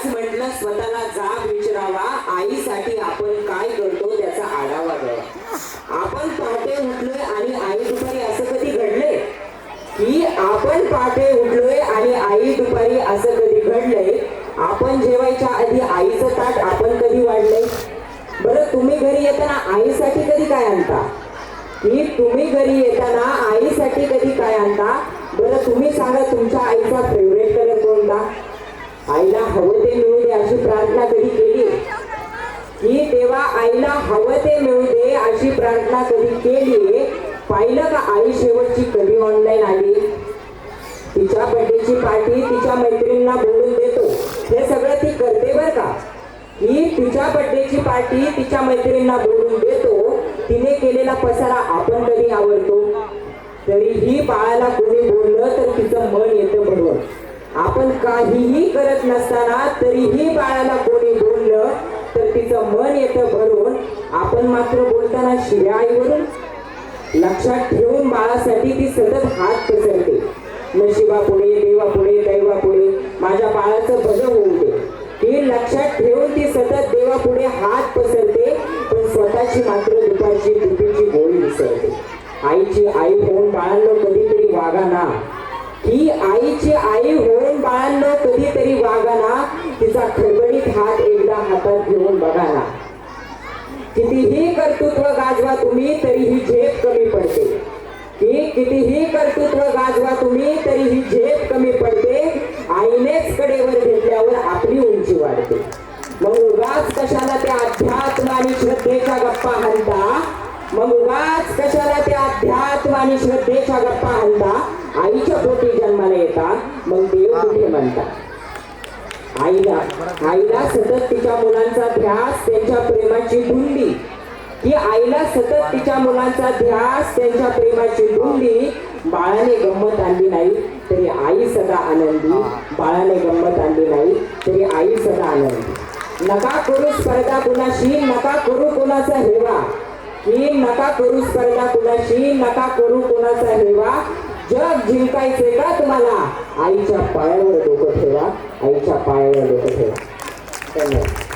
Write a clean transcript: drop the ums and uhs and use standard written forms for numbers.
आज म्हटलं स्वतःला जाब विचारावा, आईसाठी आपण काय करतो त्याचा आढावा घ्यावा। आपण पहाटे उठलोय आणि आई दुपारी असं कधी घडलंय की आपण पहाटे उठलोय आणि आई दुपारी असं कधी घडलंय? आपण जेवायच्या आधी आईचं ताट आपण कधी वाढलंय? बरं, तुम्ही घरी येताना आईसाठी कधी काय आणता? की तुम्ही घरी येताना आईसाठी कधी काय आणता? बरं, तुम्ही सांगा तुमच्या आईचा फेवरेट कलर कोणता? आईला हवं ते मिळू दे अशी प्रार्थना कधी केली की तेव्हा आईला हवं ते मिळू दे अशी प्रार्थना कधी केली? पाहिलं का आई शेवटची कधी ऑनलाईन आली? तिच्या बर्थडेची पार्टी तिच्या मैत्रिणींना बोलून देतो, हे सगळं ती करते बरं का। ही तिच्या बर्थडेची पार्टी तिच्या मैत्रिणींना बोलून देतो, तिने केलेला पसारा आपण कधी आवडतो? तरीही बाळाला कोणी बोललं तर तिचं मन येतं भरून। आपण काहीही करत नसताना तरीही बाळाला कोणी बोललं तर तिचं मन येतं भरून। आपण मात्र बोलताना शिव्या आईवरून। लक्षात ठेवून बाळासाठी ती सतत हात पसरते, नशिबापुढे, देवापुढे, दैवापुढे माझ्या बाळाचं भलं होऊ दे। ही लक्षात ठेवून ती सतत देवापुढे हात पसरते, पण स्वतःची मात्र दुपारची दुपीची गोळी विसरते। आईची आई होऊन बाळांनो कधीतरी वागा ना, ही आईची आई होऊन बाळांनो कधीतरी वागा ना, तिचा खडबडीत हात एकदा हातात घेऊन बघा ना। कितीही कर्तृत्व गाजवा तुम्ही तरीही झेप कमी पडते, की कितीही कर्तृत्व गाजवा तुम्ही तरीही झेप कमी पडते। आईनेच कडेवर घेतल्यावर आपली उंची वाढते। मग उगाच कशाला त्या अध्यात्म आणि श्रद्धेच्या गप्पा हलता? मग उगाच कशाला त्या अध्यात्म आणि श्रद्धेच्या गप्पा हलता? आईच्या पोटी जन्माला येतात मग देव कुठे म्हणतात? आईला सतत तिच्या मुलांचा ध्यास, त्यांच्या प्रेमाची धुंदी, की आईला सतत तिच्या मुलांचा ध्यास, त्यांच्या प्रेमाची धुंदी। बाळाने गंमत आणली नाही तरी आई सदा आनंदी, बाळाने गंमत आणली नाही तरी आई सदा आनंदी। नका करू स्पर्धा कुणाशी, नका करू कोणाचा हेवा, की नका करू स्पर्धा कुणाशी, नका करू कोणाचा हेवा। जग जिंकायचे का तुम्हाला? आईच्या पायावर डोकं ठेवा, आईच्या पायावर डोकं ठेवा। धन्यवाद।